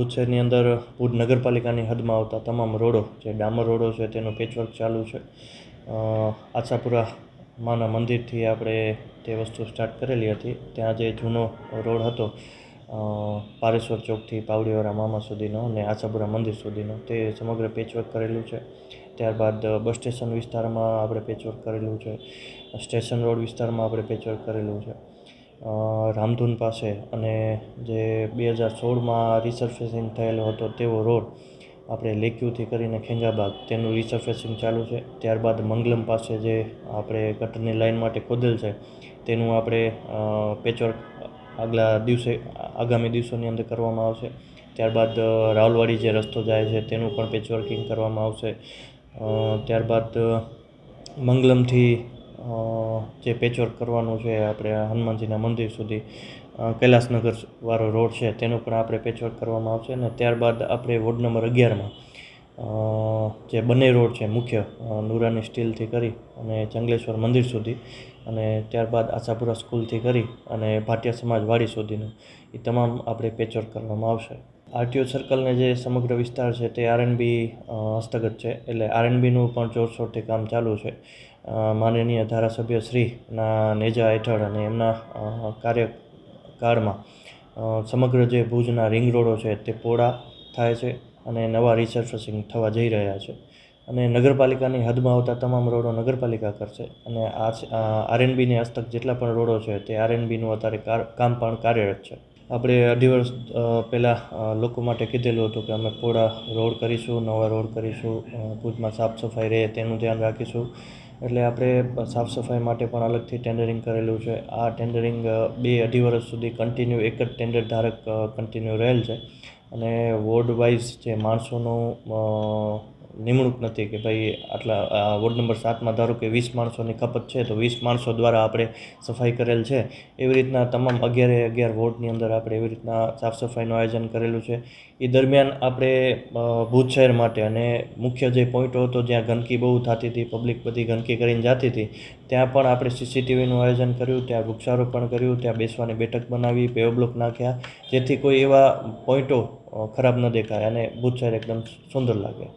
ભુજ શહેરની અંદર ભુજ નગરપાલિકાની હદમાં આવતા તમામ રોડો જે ડામર રોડો છે તેનું પેચવર્ક ચાલુ છે. આશાપુરા માના મંદિરથી આપણે તે વસ્તુ સ્ટાર્ટ કરેલી હતી. ત્યાં જે જૂનો રોડ હતો પારેશ્વર ચોકથી પાવડીવાળા મામા સુધીનો અને આશાપુરા મંદિર સુધીનો તે સમગ્ર પેચવર્ક કરેલું છે. ત્યારબાદ બસ સ્ટેશન વિસ્તારમાં આપણે પેચવર્ક કરેલું છે. સ્ટેશન રોડ વિસ્તારમાં આપણે પેચવર્ક કરેલું છે. રામધૂન પાસે અને જે 2016માં રિસર્ફેસિંગ થયેલો હતો તેવો રોડ આપણે લેક્યુથી કરીને ખેંગાબાગ તેનું રિસર્ફેસિંગ ચાલુ છે. ત્યારબાદ મંગલમ પાસે જે આપણે ગટરની લાઇન માટે ખોદેલ છે તેનું આપણે પેચવર્ક આગામી દિવસોની અંદર કરવામાં આવશે. ત્યારબાદ રાવલવાડી જે રસ્તો જાય છે તેનું પણ પેચવર્કિંગ કરવામાં આવશે. ત્યારબાદ મંગલમથી જે પેચવર્ક કરવાનું છે આપણે હનુમાનજીના મંદિર સુધી કૈલાસનગર વાળો રોડ છે તેનું પણ આપણે પેચવર્ક કરવામાં આવશે. અને ત્યારબાદ આપણે વોર્ડ નંબર 11માં જે બંને રોડ છે મુખ્ય નુરાની સ્ટીલથી કરી અને જંગલેશ્વર મંદિર સુધી અને ત્યારબાદ આશાપુરા સ્કૂલથી કરી અને ભાટિયા સમાજ વાડી સુધીનો એ તમામ આપણે પેચવર્ક કરવામાં આવશે. આરટીઓ સર્કલને જે સમગ્ર વિસ્તાર છે તે આરએનબી હસ્તગત છે, એટલે આરએનબીનું પણ જોરશોરથી કામ ચાલુ છે. માનનીય ધારાસભ્ય શ્રીના નેજા હેઠળ અને એમના કાર્યકાળમાં સમગ્ર જે ભુજના રિંગ રોડો છે તે પહોળા થાય છે અને નવા રિસર્ફેસિંગ થવા જઈ રહ્યા છે. અને નગરપાલિકાની હદમાં આવતા તમામ રોડો નગરપાલિકા કરશે અને આરએનબીને હસ્તક જેટલા પણ રોડો છે તે આરએનબીનું અત્યારે કામ પણ કાર્યરત છે. આપણે 2.5 વર્ષ પહેલાં લોકો માટે કીધેલું હતું કે અમે પહોળા રોડ કરીશું, નવા રોડ કરીશું, ભુજમાં સાફ સફાઈ રહે તેનું ધ્યાન રાખીશું. એટલે આપણે સાફ સફાઈ માટે પણ અલગથી ટેન્ડરિંગ કરેલું છે. આ ટેન્ડરિંગ 2-2.5 વર્ષ સુધી કન્ટિન્યુ એક જ ટેન્ડર ધારક કન્ટિન્યુ રહેલ છે. અને વોર્ડ વાઇઝ જે માણસોનું નિમણૂક નથી કે ભાઈ આટલા વોર્ડ નંબર 7માં ધારો કે 20 માણસોની ખપત છે તો 20 માણસો દ્વારા આપણે સફાઈ કરેલ છે. એવી રીતના તમામ 11 વોર્ડની અંદર આપણે એવી રીતના સાફ સફાઈનું આયોજન કરેલું છે. એ દરમિયાન આપણે ભુજ શહેર માટે અને મુખ્ય જે પોઈન્ટો હતો જ્યાં ગંદકી બહુ થતી હતી, પબ્લિક બધી ગંદકી કરીને જતી હતી, ત્યાં પણ આપણે સીસીટીવીનું આયોજન કર્યું, ત્યાં વૃક્ષારોપણ કર્યું, ત્યાં બેસવાની બેઠક બનાવી, પેવ બ્લોક નાખ્યા, જેથી કોઈ એવા પોઈન્ટો ખરાબ ન દેખાય અને ભુજ શહેર એકદમ સુંદર લાગે.